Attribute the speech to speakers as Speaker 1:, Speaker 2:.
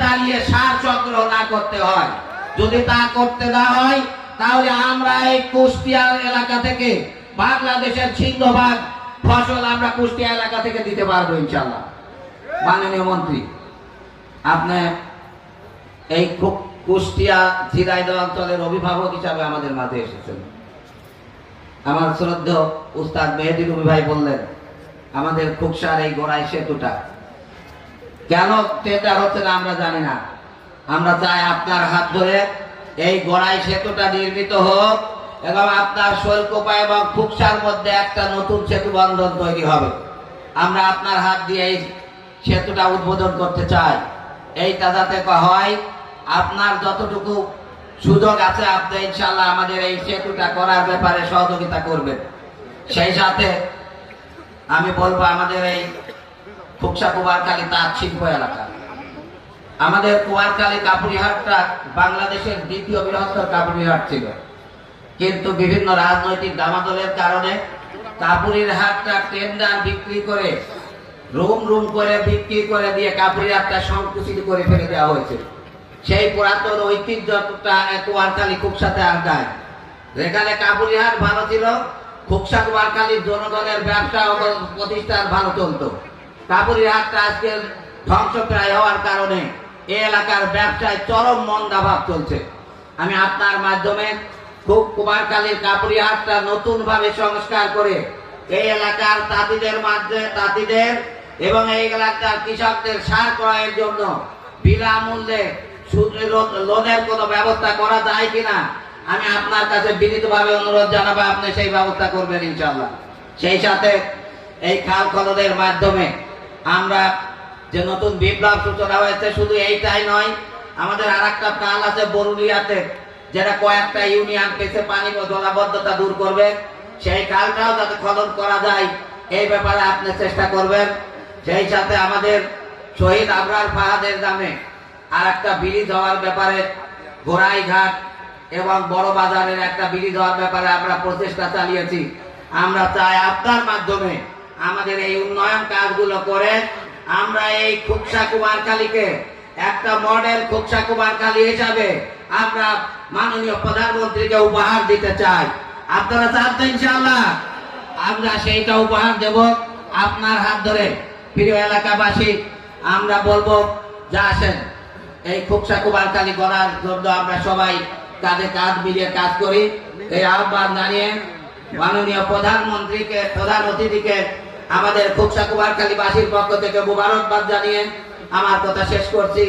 Speaker 1: দাঁড়িয়ে সার সংগ্রহ না করতে হয়। যদি তা করতে না হয় তাহলে আমরা এই কুষ্টিয়া এলাকা থেকে বাংলাদেশের সিংহভাগ ফসল আমরা কুষ্টিয়া এলাকা থেকে দিতে পারবো ইনশাআল্লাহ। মাননীয় মন্ত্রী, আপনি এই কুষ্টিয়া ঝিনাইদহ অঞ্চলের অভিভাবক হিসাবে আমাদের মাঝে এসেছেন। আমার শ্রদ্ধেয় উস্তাদ মেহেদী রুমি ভাই বললেন আমাদের খুকসার এই গোড়াই সেতুটা কেন টেন্ডার হচ্ছে না আমরা জানি না। আমরা চাই আপনার হাত ধরে এই গোড়াই সেতুটা নির্মিত হোক এবং আপনার শৈলকুপা এবং খুকসার মধ্যে একটা নতুন সেতু বন্ধন তৈরি হবে। আমরা আপনার হাত দিয়ে এই সেতুটা উদ্বোধন করতে চাই। এইটা যাতে হয়, আপনার যতটুকু সুযোগ আছে আপনি ইনশাআল্লাহ আমাদের এই সেতুটা করার ব্যাপারে সহযোগিতা করবেন। সেই সাথে আমি বলবো আমাদের এই খুকসা কুমারখালী তাঁত শিল্প এলাকা, আমাদের কুমারখালী কাপুরিহাটটা বাংলাদেশের দ্বিতীয় বৃহত্তর কাপুরিহাট ছিল, কিন্তু বিভিন্ন রাজনৈতিক দামাদলের কারণে কাপুরিহাটটা টেন্ডার বিক্রি করে রুম করে বিক্রি করে দিয়ে কাপুরিহাটটা সংকুচিত করে ফেলে দেওয়া হয়েছে। সেই পুরাতন ঐতিহ্যটা কুমারখালী খুকসাতে আর নাই। যেখানে কাপুরিহাট ভালো ছিল, খুকসা কুমারখালীর জনগণের ব্যবসা ও প্রতিষ্ঠান ভালো চলতো। কাপুরিহাটটা আজকে ধ্বংসপ্রায় হওয়ার কারণে এই এলাকার ব্যবসায় চরম মন্দাভাব চলছে। আমি আপনার মাধ্যমে কুমারখালীর কাপুরিহাটটা নতুন ভাবে সংস্কার করে এই এলাকার তাঁতিদের এবং এই এলাকার কৃষকদের সার ক্রয়ের জন্য বিনামূল্যে লোনের কোনো ব্যবস্থা করা যায় কিনা আমি আপনার কাছে বিনীতভাবে অনুরোধ জানাবো, আপনি সেই ব্যবস্থা করবেন ইনশাআল্লাহ। সেই সাথে এই খাল খননের মাধ্যমে আমরা যে নতুন বিপ্লব সূচনা হয়েছে, শুধু এইটাই নয়, আমাদের আর একটা খাল আছে বরুলিয়াতে, যেটা কয়েকটা ইউনিয়ন পেছে পানি ও জলাবদ্ধতা দূর করবে। সেই খালটাও যাতে খনন করা যায় এই ব্যাপারে আপনি চেষ্টা করবেন। সেই সাথে আমাদের শহীদ আবরার ফাহাদের নামে আর একটা ব্রিজ হওয়ার ব্যাপারে গোড়াইঘাট এবং বড় বাজারের একটা ব্রিজ হওয়ার ব্যাপারে আমরা প্রচেষ্টা চালিয়েছি। আমরা চাই আপনার মাধ্যমে আমাদের এই উন্নয়ন কাজগুলো করে আমরা এই খুকসা কুমারখালীকে একটা মডেল খুকসা কুমারখালী হিসাবে আমরা মাননীয় প্রধানমন্ত্রীকে উপহার দিতে চাই। আপনারা চান তো ইনশাআল্লাহ? আমরা সেইটা উপহার দেব আপনার হাত ধরে। প্রিয় এলাকাবাসী, আমরা বলবো যা আসেন এই খুকসা কুমারখালী গড়ার জন্য আমরা সবাই কাঁধে কাঁধ মিলিয়ে কাজ করি। এই আহ্বান জানিয়ে মাননীয় প্রধানমন্ত্রীকে, প্রধান অতিথিকে আমাদের খুকসা কুমারখালীবাসীর পক্ষ থেকে মুবারকবাদ জানিয়ে আমার কথা শেষ করছি।